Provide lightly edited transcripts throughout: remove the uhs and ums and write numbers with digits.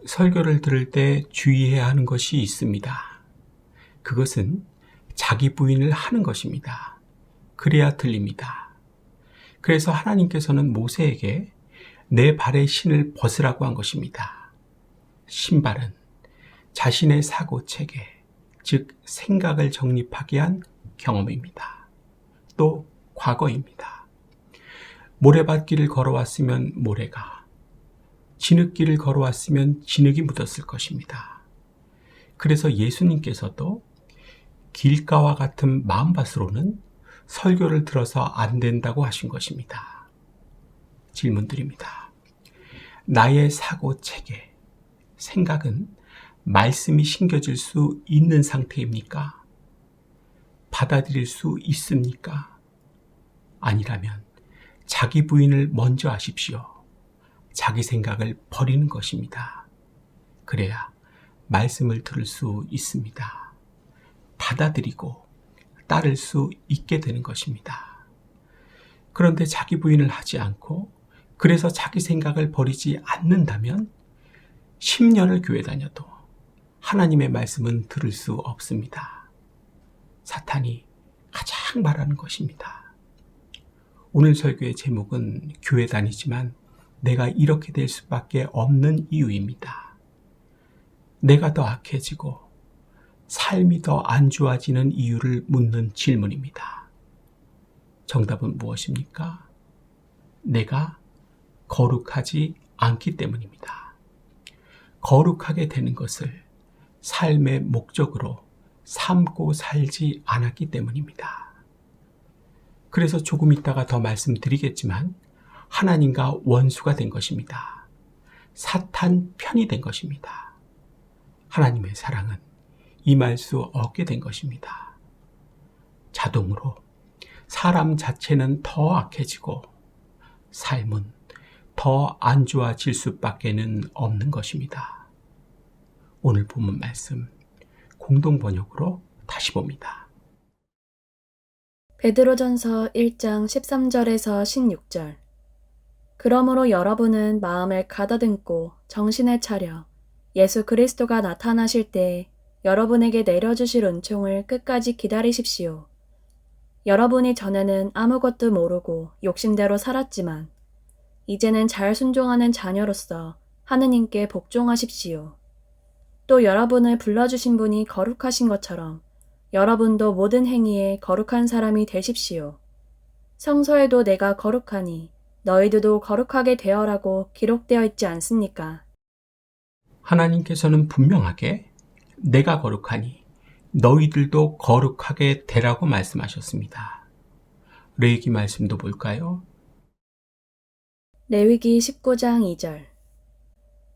설교를 들을 때 주의해야 하는 것이 있습니다. 그것은 자기 부인을 하는 것입니다. 그래야 들립니다. 그래서 하나님께서는 모세에게 내 발의 신을 벗으라고 한 것입니다. 신발은 자신의 사고체계, 즉 생각을 정립하게 한 경험입니다. 또 과거입니다. 모래밭길을 걸어왔으면 모래가, 진흙길을 걸어왔으면 진흙이 묻었을 것입니다. 그래서 예수님께서도 길가와 같은 마음밭으로는 설교를 들어서 안 된다고 하신 것입니다. 질문 드립니다. 나의 사고 체계, 생각은 말씀이 심겨질 수 있는 상태입니까? 받아들일 수 있습니까? 아니라면 자기 부인을 먼저 하십시오. 자기 생각을 버리는 것입니다. 그래야 말씀을 들을 수 있습니다. 받아들이고 따를 수 있게 되는 것입니다. 그런데 자기 부인을 하지 않고 그래서 자기 생각을 버리지 않는다면 10년을 교회 다녀도 하나님의 말씀은 들을 수 없습니다. 사탄이 가장 바라는 것입니다. 오늘 설교의 제목은 교회 다니지만 내가 이렇게 될 수밖에 없는 이유입니다. 내가 더 악해지고 삶이 더 안 좋아지는 이유를 묻는 질문입니다. 정답은 무엇입니까? 내가 거룩하지 않기 때문입니다. 거룩하게 되는 것을 삶의 목적으로 삼고 살지 않았기 때문입니다. 그래서 조금 있다가 더 말씀드리겠지만 하나님과 원수가 된 것입니다. 사탄 편이 된 것입니다. 하나님의 사랑은 임할 수 없게 된 것입니다. 자동으로 사람 자체는 더 악해지고 삶은 더 안 좋아질 수밖에는 없는 것입니다. 오늘 본문 말씀 공동 번역으로 다시 봅니다. 베드로전서 1장 13절에서 16절. 그러므로 여러분은 마음을 가다듬고 정신을 차려 예수 그리스도가 나타나실 때 여러분에게 내려주실 은총을 끝까지 기다리십시오. 여러분이 전에는 아무것도 모르고 욕심대로 살았지만 이제는 잘 순종하는 자녀로서 하느님께 복종하십시오. 또 여러분을 불러주신 분이 거룩하신 것처럼 여러분도 모든 행위에 거룩한 사람이 되십시오. 성서에도 내가 거룩하니 너희들도 거룩하게 되어라고 기록되어 있지 않습니까? 하나님께서는 분명하게 내가 거룩하니 너희들도 거룩하게 되라고 말씀하셨습니다. 레위기 말씀도 볼까요? 레위기 19장 2절.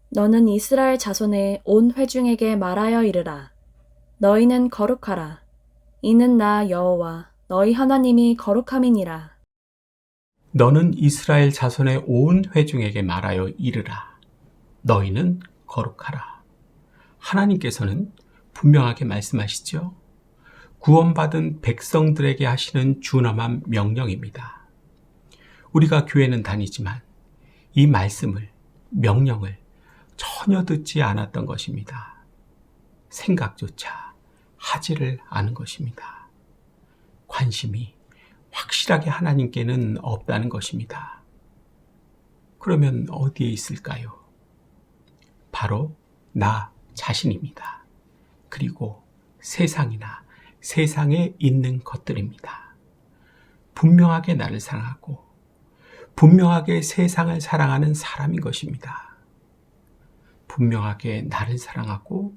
너는 이스라엘 자손의 온 회중에게 말하여 이르라. 너희는 거룩하라. 이는 나 여호와 너희 하나님이 거룩함이니라. 너는 이스라엘 자손의 온 회중에게 말하여 이르라. 너희는 거룩하라. 하나님께서는 분명하게 말씀하시죠. 구원받은 백성들에게 하시는 준엄한 명령입니다. 우리가 교회는 다니지만 이 말씀을, 명령을 전혀 듣지 않았던 것입니다. 생각조차 하지를 않은 것입니다. 관심이 확실하게 하나님께는 없다는 것입니다. 그러면 어디에 있을까요? 바로 나 자신입니다. 그리고 세상이나 세상에 있는 것들입니다. 분명하게 나를 사랑하고 분명하게 세상을 사랑하는 사람인 것입니다. 분명하게 나를 사랑하고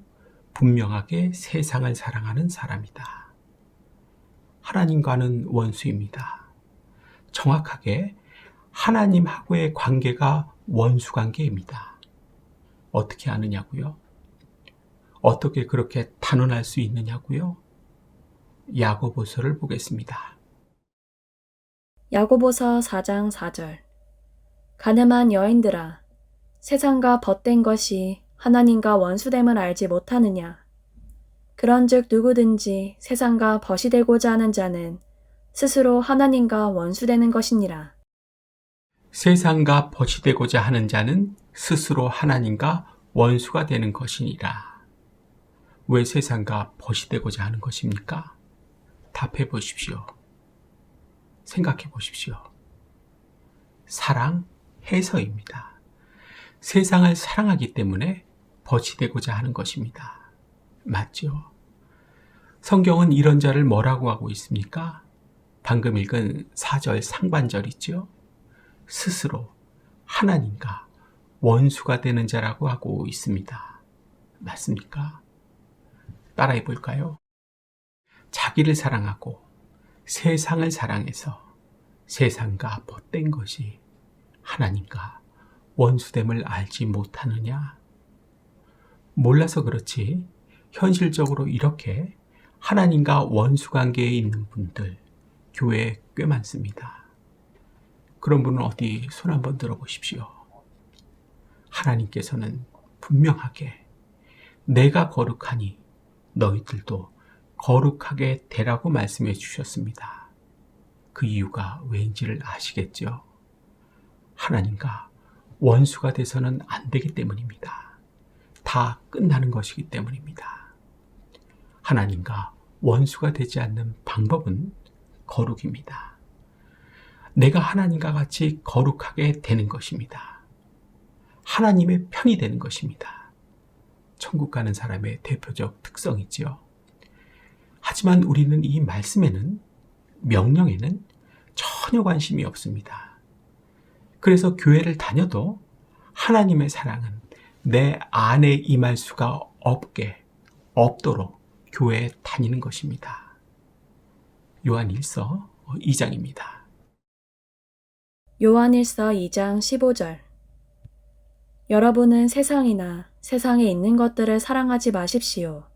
분명하게 세상을 사랑하는 사람이다. 하나님과는 원수입니다. 정확하게 하나님하고의 관계가 원수 관계입니다. 어떻게 아느냐고요? 어떻게 그렇게 단언할 수 있느냐고요? 야고보서를 보겠습니다. 야고보서 4장 4절. 가늠한 여인들아, 세상과 벗된 것이 하나님과 원수됨을 알지 못하느냐? 그런즉 누구든지 세상과 벗이 되고자 하는 자는 스스로 하나님과 원수되는 것이니라. 세상과 벗이 되고자 하는 자는 스스로 하나님과 원수가 되는 것이니라. 왜 세상과 벗이 되고자 하는 것입니까? 답해 보십시오. 생각해 보십시오. 사랑해서입니다. 세상을 사랑하기 때문에 벗이 되고자 하는 것입니다. 맞죠? 성경은 이런 자를 뭐라고 하고 있습니까? 방금 읽은 4절 상반절 있죠? 스스로 하나님과 원수가 되는 자라고 하고 있습니다. 맞습니까? 따라해 볼까요? 자기를 사랑하고 세상을 사랑해서 세상과 벗된 것이 하나님과 원수됨을 알지 못하느냐? 몰라서 그렇지 현실적으로 이렇게 하나님과 원수 관계에 있는 분들 교회에 꽤 많습니다. 그런 분은 어디 손 한번 들어보십시오. 하나님께서는 분명하게 내가 거룩하니 너희들도 거룩하게 되라고 말씀해 주셨습니다. 그 이유가 왜인지를 아시겠죠? 하나님과 원수가 돼서는 안 되기 때문입니다. 다 끝나는 것이기 때문입니다. 하나님과 원수가 되지 않는 방법은 거룩입니다. 내가 하나님과 같이 거룩하게 되는 것입니다. 하나님의 편이 되는 것입니다. 천국 가는 사람의 대표적 특성이지요. 하지만 우리는 이 말씀에는, 명령에는 전혀 관심이 없습니다. 그래서 교회를 다녀도 하나님의 사랑은 내 안에 임할 수가 없도록 교회에 다니는 것입니다. 요한일서 2장입니다. 요한일서 2장 15절. 여러분은 세상이나 세상에 있는 것들을 사랑하지 마십시오.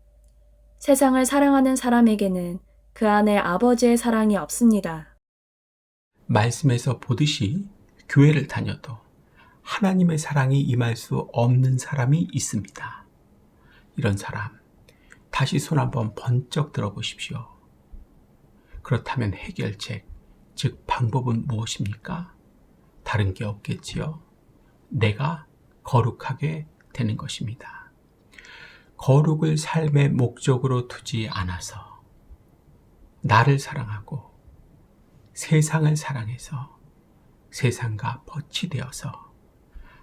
세상을 사랑하는 사람에게는 그 안에 아버지의 사랑이 없습니다. 말씀에서 보듯이 교회를 다녀도 하나님의 사랑이 임할 수 없는 사람이 있습니다. 이런 사람, 다시 손 한번 번쩍 들어보십시오. 그렇다면 해결책, 즉 방법은 무엇입니까? 다른 게 없겠지요. 내가 거룩하게 되는 것입니다. 거룩을 삶의 목적으로 두지 않아서 나를 사랑하고 세상을 사랑해서 세상과 벗이 되어서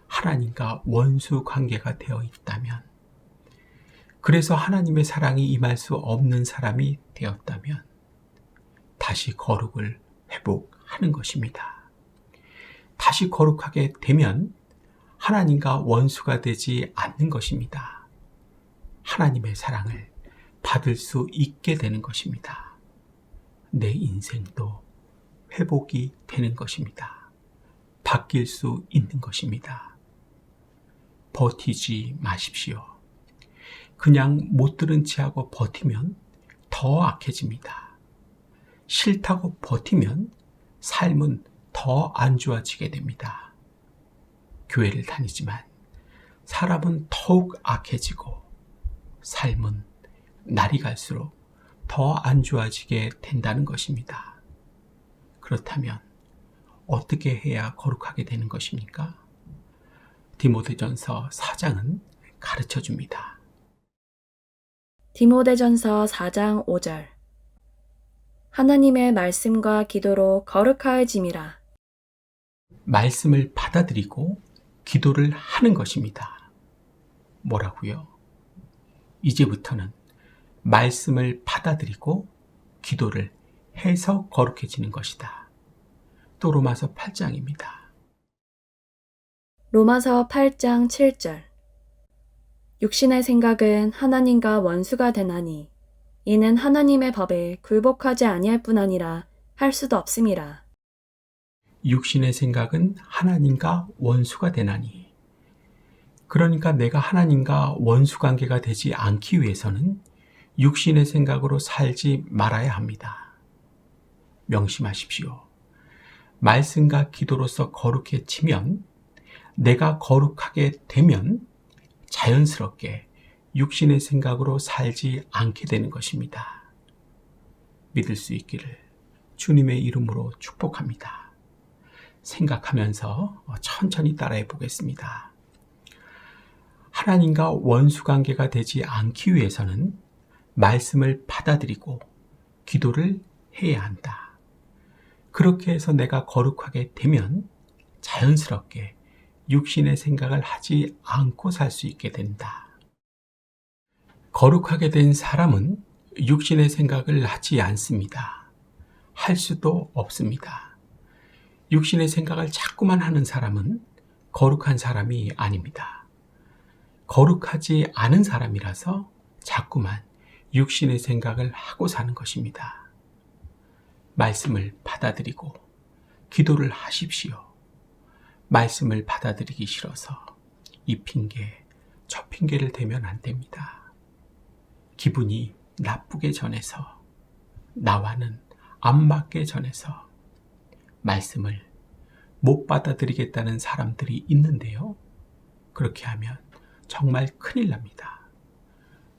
하나님과 원수 관계가 되어 있다면, 그래서 하나님의 사랑이 임할 수 없는 사람이 되었다면 다시 거룩을 회복하는 것입니다. 다시 거룩하게 되면 하나님과 원수가 되지 않는 것입니다. 하나님의 사랑을 받을 수 있게 되는 것입니다. 내 인생도 회복이 되는 것입니다. 바뀔 수 있는 것입니다. 버티지 마십시오. 그냥 못 들은 체 하고 버티면 더 악해집니다. 싫다고 버티면 삶은 더 안 좋아지게 됩니다. 교회를 다니지만 사람은 더욱 악해지고 삶은 날이 갈수록 더 안 좋아지게 된다는 것입니다. 그렇다면 어떻게 해야 거룩하게 되는 것입니까? 디모데전서 4장은 가르쳐 줍니다. 디모데전서 4장 5절. 하나님의 말씀과 기도로 거룩하여짐이라. 말씀을 받아들이고 기도를 하는 것입니다. 뭐라고요? 이제부터는 말씀을 받아들이고 기도를 해서 거룩해지는 것이다. 또 로마서 8장입니다. 로마서 8장 7절. 육신의 생각은 하나님과 원수가 되나니 이는 하나님의 법에 굴복하지 아니할 뿐 아니라 할 수도 없음이라. 육신의 생각은 하나님과 원수가 되나니, 그러니까 내가 하나님과 원수 관계가 되지 않기 위해서는 육신의 생각으로 살지 말아야 합니다. 명심하십시오. 말씀과 기도로서 거룩해지면, 내가 거룩하게 되면 자연스럽게 육신의 생각으로 살지 않게 되는 것입니다. 믿을 수 있기를 주님의 이름으로 축복합니다. 생각하면서 천천히 따라해 보겠습니다. 하나님과 원수 관계가 되지 않기 위해서는 말씀을 받아들이고 기도를 해야 한다. 그렇게 해서 내가 거룩하게 되면 자연스럽게 육신의 생각을 하지 않고 살 수 있게 된다. 거룩하게 된 사람은 육신의 생각을 하지 않습니다. 할 수도 없습니다. 육신의 생각을 자꾸만 하는 사람은 거룩한 사람이 아닙니다. 거룩하지 않은 사람이라서 자꾸만 육신의 생각을 하고 사는 것입니다. 말씀을 받아들이고 기도를 하십시오. 말씀을 받아들이기 싫어서 이 핑계, 저 핑계를 대면 안 됩니다. 기분이 나쁘게 전해서, 나와는 안 맞게 전해서 말씀을 못 받아들이겠다는 사람들이 있는데요. 그렇게 하면 정말 큰일 납니다.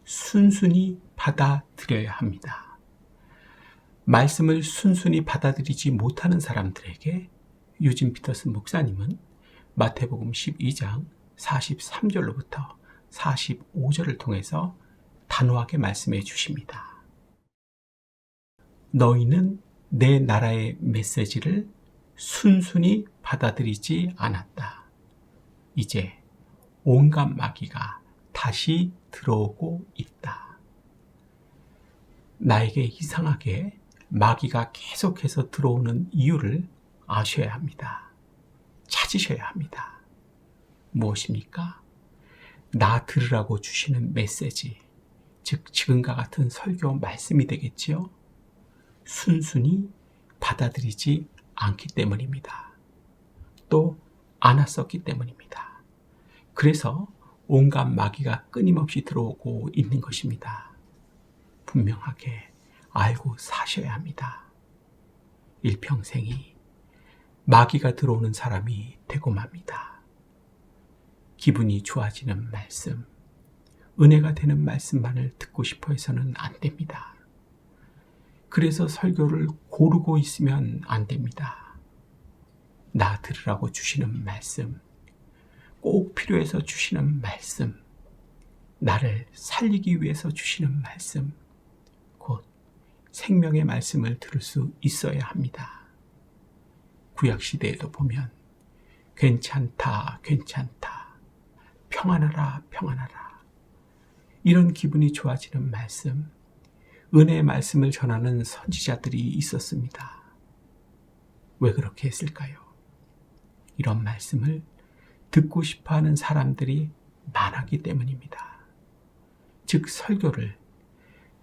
순순히 받아들여야 합니다. 말씀을 순순히 받아들이지 못하는 사람들에게 유진 피터슨 목사님은 마태복음 12장 43절로부터 45절을 통해서 단호하게 말씀해 주십니다. 너희는 내 나라의 메시지를 순순히 받아들이지 않았다. 이제 온갖 마귀가 다시 들어오고 있다. 나에게 이상하게 마귀가 계속해서 들어오는 이유를 아셔야 합니다. 찾으셔야 합니다. 무엇입니까? 나 들으라고 주시는 메시지, 즉 지금과 같은 설교 말씀이 되겠지요. 순순히 받아들이지 않기 때문입니다. 또 않았었기 때문입니다. 그래서 온갖 마귀가 끊임없이 들어오고 있는 것입니다. 분명하게 알고 사셔야 합니다. 일평생이 마귀가 들어오는 사람이 되고 맙니다. 기분이 좋아지는 말씀, 은혜가 되는 말씀만을 듣고 싶어 해서는 안 됩니다. 그래서 설교를 고르고 있으면 안 됩니다. 나 들으라고 주시는 말씀, 꼭 필요해서 주시는 말씀, 나를 살리기 위해서 주시는 말씀, 곧 생명의 말씀을 들을 수 있어야 합니다. 구약시대에도 보면 괜찮다, 괜찮다, 평안하라, 평안하라, 이런 기분이 좋아지는 말씀, 은혜의 말씀을 전하는 선지자들이 있었습니다. 왜 그렇게 했을까요? 이런 말씀을 듣고 싶어하는 사람들이 많았기 때문입니다. 즉 설교를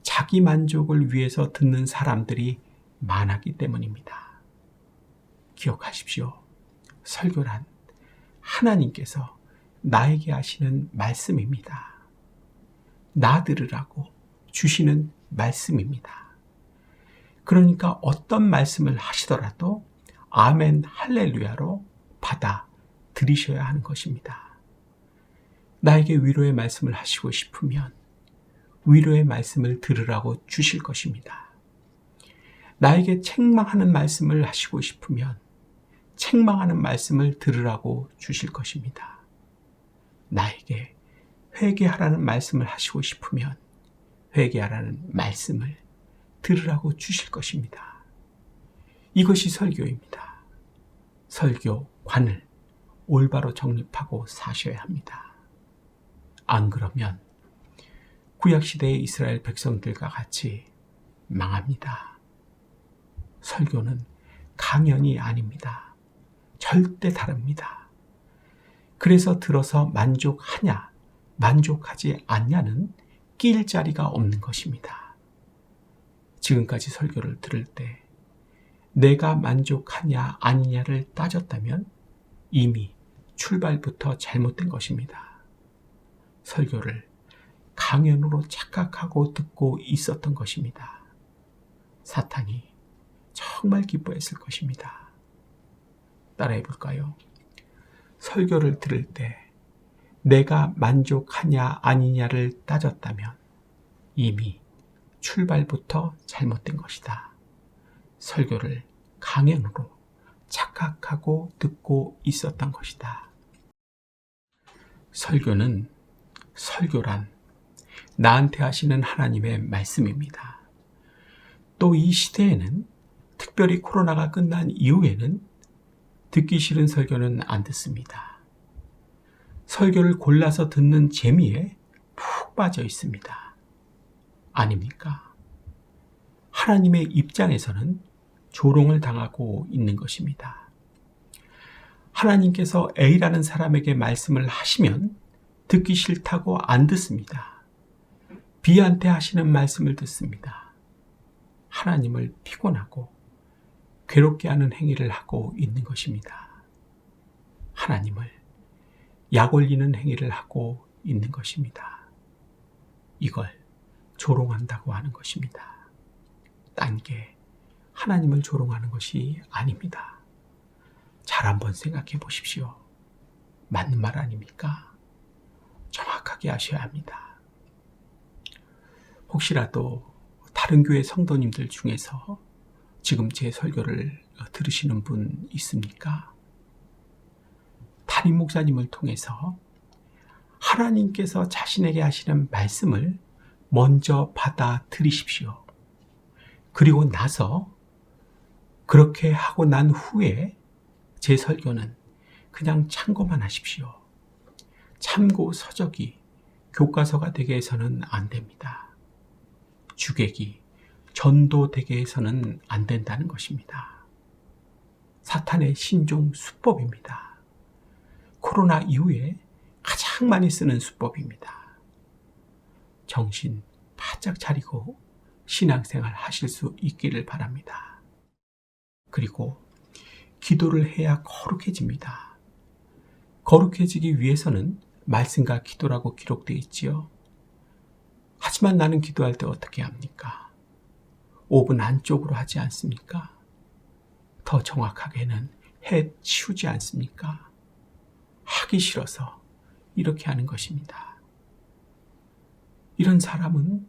자기 만족을 위해서 듣는 사람들이 많았기 때문입니다. 기억하십시오. 설교란 하나님께서 나에게 하시는 말씀입니다. 나 들으라고 주시는 말씀입니다. 그러니까 어떤 말씀을 하시더라도 아멘 할렐루야로 받아들이셔야 하는 것입니다. 나에게 위로의 말씀을 하시고 싶으면 위로의 말씀을 들으라고 주실 것입니다. 나에게 책망하는 말씀을 하시고 싶으면 책망하는 말씀을 들으라고 주실 것입니다. 나에게 회개하라는 말씀을 하시고 싶으면 회개하라는 말씀을 들으라고 주실 것입니다. 이것이 설교입니다. 설교관을 올바로 정립하고 사셔야 합니다. 안 그러면 구약시대의 이스라엘 백성들과 같이 망합니다. 설교는 강연이 아닙니다. 절대 다릅니다. 그래서 들어서 만족하냐, 만족하지 않냐는 낄 자리가 없는 것입니다. 지금까지 설교를 들을 때 내가 만족하냐 아니냐를 따졌다면 이미 출발부터 잘못된 것입니다. 설교를 강연으로 착각하고 듣고 있었던 것입니다. 사탄이 정말 기뻐했을 것입니다. 따라해 볼까요? 설교를 들을 때 내가 만족하냐 아니냐를 따졌다면 이미 출발부터 잘못된 것이다. 설교를 강연으로 착각하고 듣고 있었던 것이다. 설교는 설교란 나한테 하시는 하나님의 말씀입니다. 또 이 시대에는 특별히 코로나가 끝난 이후에는 듣기 싫은 설교는 안 듣습니다. 설교를 골라서 듣는 재미에 푹 빠져 있습니다. 아닙니까? 하나님의 입장에서는 조롱을 당하고 있는 것입니다. 하나님께서 A라는 사람에게 말씀을 하시면 듣기 싫다고 안 듣습니다. B한테 하시는 말씀을 듣습니다. 하나님을 피곤하고 괴롭게 하는 행위를 하고 있는 것입니다. 하나님을 약 올리는 행위를 하고 있는 것입니다. 이걸 조롱한다고 하는 것입니다. 딴 게 하나님을 조롱하는 것이 아닙니다. 잘 한번 생각해 보십시오. 맞는 말 아닙니까? 정확하게 하셔야 합니다. 혹시라도 다른 교회 성도님들 중에서 지금 제 설교를 들으시는 분 있습니까? 담임 목사님을 통해서 하나님께서 자신에게 하시는 말씀을 먼저 받아들이십시오. 그리고 나서 그렇게 하고 난 후에 제 설교는 그냥 참고만 하십시오. 참고 서적이 교과서가 되게 해서는 안 됩니다. 주객이 전도 되게 해서는 안 된다는 것입니다. 사탄의 신종 수법입니다. 코로나 이후에 가장 많이 쓰는 수법입니다. 정신 바짝 차리고 신앙생활 하실 수 있기를 바랍니다. 그리고 기도를 해야 거룩해집니다. 거룩해지기 위해서는 말씀과 기도라고 기록되어 있지요. 하지만 나는 기도할 때 어떻게 합니까? 5분 안쪽으로 하지 않습니까? 더 정확하게는 해 치우지 않습니까? 하기 싫어서 이렇게 하는 것입니다. 이런 사람은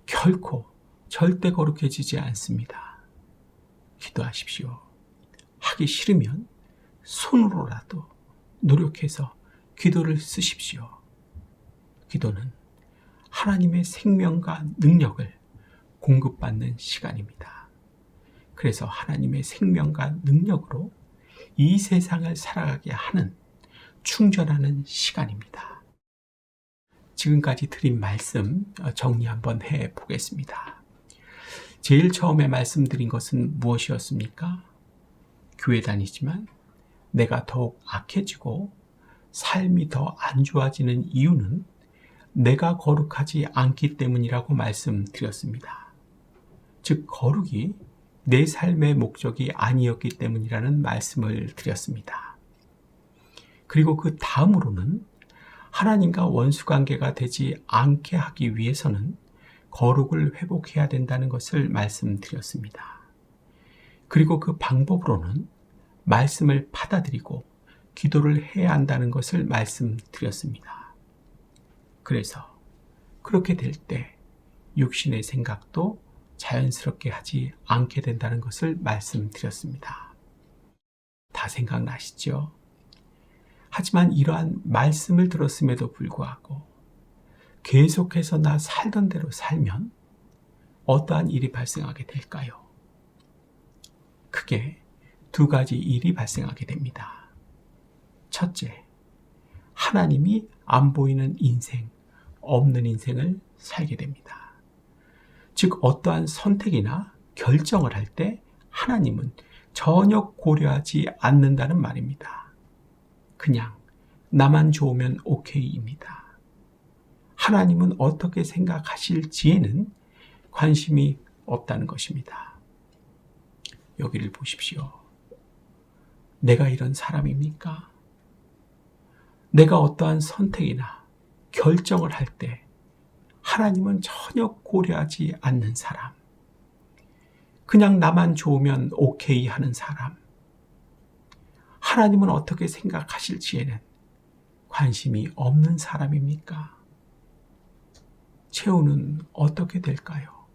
결코 절대 거룩해지지 않습니다. 기도하십시오. 하기 싫으면 손으로라도 노력해서 기도를 쓰십시오. 기도는 하나님의 생명과 능력을 공급받는 시간입니다. 그래서 하나님의 생명과 능력으로 이 세상을 살아가게 하는 충전하는 시간입니다. 지금까지 드린 말씀 정리 한번 해 보겠습니다. 제일 처음에 말씀드린 것은 무엇이었습니까? 교회 다니지만 내가 더욱 악해지고 삶이 더 안 좋아지는 이유는 내가 거룩하지 않기 때문이라고 말씀드렸습니다. 즉 거룩이 내 삶의 목적이 아니었기 때문이라는 말씀을 드렸습니다. 그리고 그 다음으로는 하나님과 원수관계가 되지 않게 하기 위해서는 거룩을 회복해야 된다는 것을 말씀드렸습니다. 그리고 그 방법으로는 말씀을 받아들이고 기도를 해야 한다는 것을 말씀드렸습니다. 그래서 그렇게 될 때 육신의 생각도 자연스럽게 하지 않게 된다는 것을 말씀드렸습니다. 다 생각나시죠? 하지만 이러한 말씀을 들었음에도 불구하고 계속해서 나 살던 대로 살면 어떠한 일이 발생하게 될까요? 크게 두 가지 일이 발생하게 됩니다. 첫째, 하나님이 안 보이는 인생, 없는 인생을 살게 됩니다. 즉 어떠한 선택이나 결정을 할 때 하나님은 전혀 고려하지 않는다는 말입니다. 그냥 나만 좋으면 오케이입니다. 하나님은 어떻게 생각하실지에는 관심이 없다는 것입니다. 여기를 보십시오. 내가 이런 사람입니까? 내가 어떠한 선택이나 결정을 할 때 하나님은 전혀 고려하지 않는 사람. 그냥 나만 좋으면 오케이 하는 사람. 하나님은 어떻게 생각하실지에는 관심이 없는 사람입니까? 최후는 어떻게 될까요?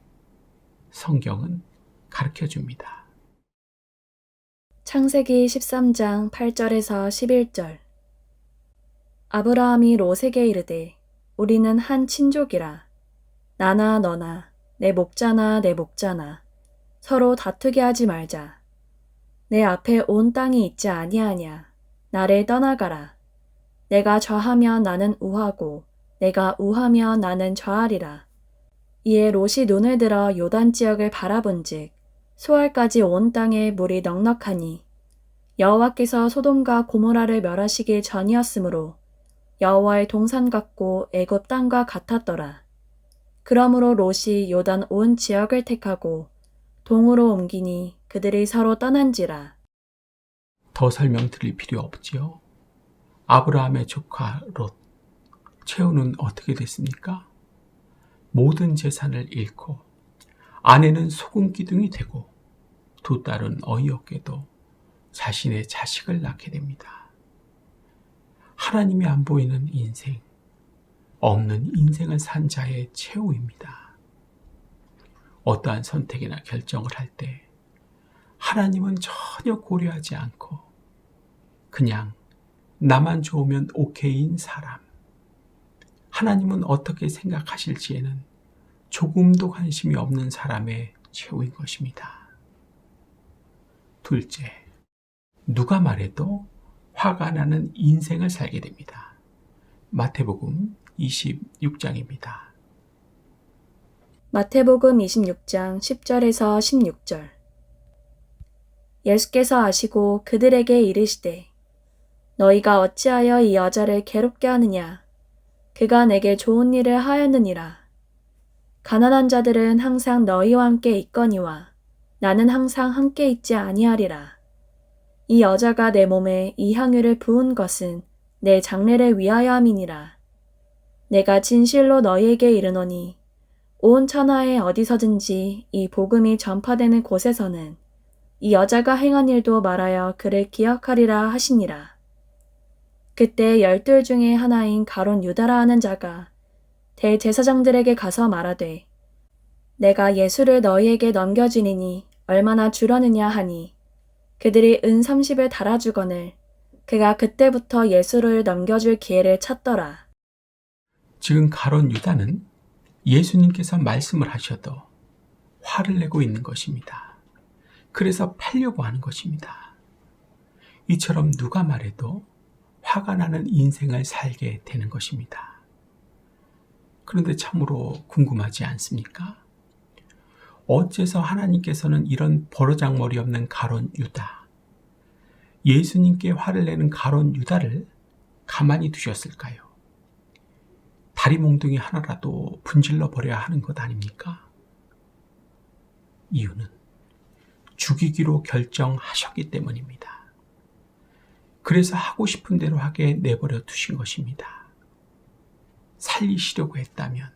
성경은 가르쳐 줍니다. 창세기 13장 8절에서 11절. 아브라함이 롯에게 이르되 우리는 한 친족이라. 나나 너나 내 목자나 내 목자나 서로 다투게 하지 말자. 내 앞에 온 땅이 있지 아니하냐. 나를 떠나가라. 내가 좌하면 나는 우하고 내가 우하면 나는 좌하리라. 이에 롯이 눈을 들어 요단 지역을 바라본즉 소알까지 온 땅에 물이 넉넉하니 여호와께서 소돔과 고모라를 멸하시기 전이었으므로 여호와의 동산 같고 애굽 땅과 같았더라. 그러므로 롯이 요단 온 지역을 택하고 동으로 옮기니 그들이 서로 떠난지라. 더 설명드릴 필요 없지요. 아브라함의 조카 롯, 최후는 어떻게 됐습니까? 모든 재산을 잃고 아내는 소금 기둥이 되고 두 딸은 어이없게도 자신의 자식을 낳게 됩니다. 하나님이 안 보이는 인생, 없는 인생을 산 자의 최후입니다. 어떠한 선택이나 결정을 할 때 하나님은 전혀 고려하지 않고 그냥 나만 좋으면 오케이인 사람, 하나님은 어떻게 생각하실지에는 조금도 관심이 없는 사람의 최후인 것입니다. 둘째, 누가 말해도 화가 나는 인생을 살게 됩니다. 마태복음 26장입니다. 마태복음 26장 10절에서 16절. 예수께서 아시고 그들에게 이르시되 너희가 어찌하여 이 여자를 괴롭게 하느냐. 그가 내게 좋은 일을 하였느니라. 가난한 자들은 항상 너희와 함께 있거니와 나는 항상 함께 있지 아니하리라. 이 여자가 내 몸에 이 향유를 부은 것은 내 장례를 위하여 함이니라. 내가 진실로 너희에게 이르노니 온 천하에 어디서든지 이 복음이 전파되는 곳에서는 이 여자가 행한 일도 말하여 그를 기억하리라 하시니라. 그때 12 중에 하나인 가룟 유다라 하는 자가 대제사장들에게 가서 말하되 내가 예수를 너희에게 넘겨주니니 얼마나 주려느냐 하니 그들이 은 30을 달아주거늘 그가 그때부터 예수를 넘겨줄 기회를 찾더라. 지금 가룟 유다는 예수님께서 말씀을 하셔도 화를 내고 있는 것입니다. 그래서 팔려고 하는 것입니다. 이처럼 누가 말해도 화가 나는 인생을 살게 되는 것입니다. 그런데 참으로 궁금하지 않습니까? 어째서 하나님께서는 이런 버르장머리 없는 가룟 유다, 예수님께 화를 내는 가룟 유다를 가만히 두셨을까요? 다리 몽둥이 하나라도 분질러 버려야 하는 것 아닙니까? 이유는 죽이기로 결정하셨기 때문입니다. 그래서 하고 싶은 대로 하게 내버려 두신 것입니다. 살리시려고 했다면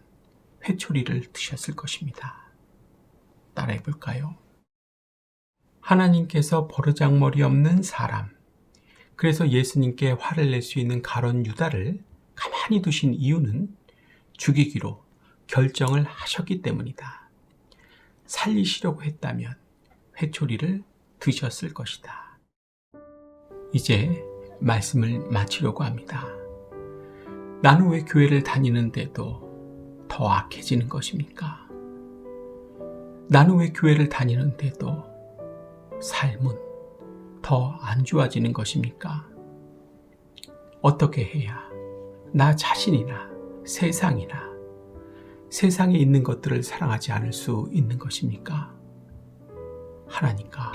회초리를 드셨을 것입니다. 따라해 볼까요? 하나님께서 버르장머리 없는 사람, 그래서 예수님께 화를 낼 수 있는 가룟 유다를 가만히 두신 이유는 죽이기로 결정을 하셨기 때문이다. 살리시려고 했다면 회초리를 드셨을 것이다. 이제 말씀을 마치려고 합니다. 나는 왜 교회를 다니는데도 더 악해지는 것입니까? 나는 왜 교회를 다니는데도 삶은 더 안 좋아지는 것입니까? 어떻게 해야 나 자신이나 세상이나 세상에 있는 것들을 사랑하지 않을 수 있는 것입니까? 하나님과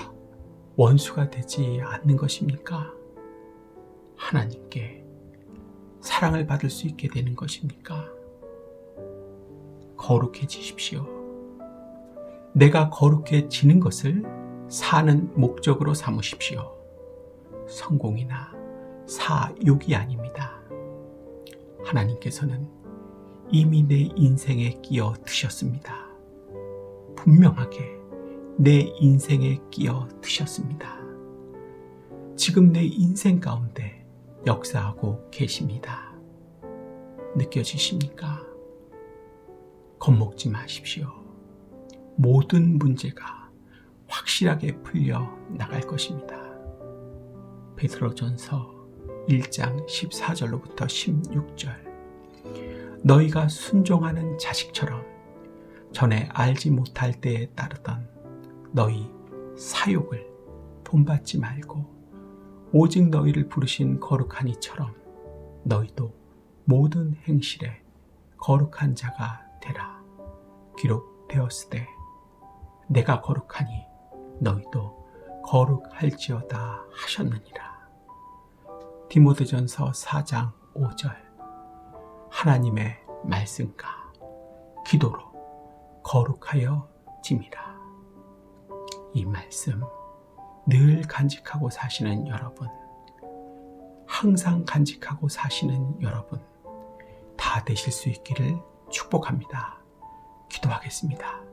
원수가 되지 않는 것입니까? 하나님께 사랑을 받을 수 있게 되는 것입니까? 거룩해지십시오. 내가 거룩해지는 것을 사는 목적으로 삼으십시오. 성공이나 사욕이 아닙니다. 하나님께서는 이미 내 인생에 끼어 드셨습니다. 분명하게 내 인생에 끼어 드셨습니다. 지금 내 인생 가운데 역사하고 계십니다. 느껴지십니까? 겁먹지 마십시오. 모든 문제가 확실하게 풀려 나갈 것입니다. 베드로전서 1장 14절로부터 16절. 너희가 순종하는 자식처럼 전에 알지 못할 때에 따르던 너희 사욕을 본받지 말고 오직 너희를 부르신 거룩한 이처럼 너희도 모든 행실에 거룩한 자가 되라. 기록되었으되 내가 거룩하니 너희도 거룩할지어다 하셨느니라. 디모데전서 4장 5절. 하나님의 말씀과 기도로 거룩하여 짐이라. 이 말씀 늘 간직하고 사시는 여러분, 항상 간직하고 사시는 여러분 다 되실 수 있기를 축복합니다. 기도하겠습니다.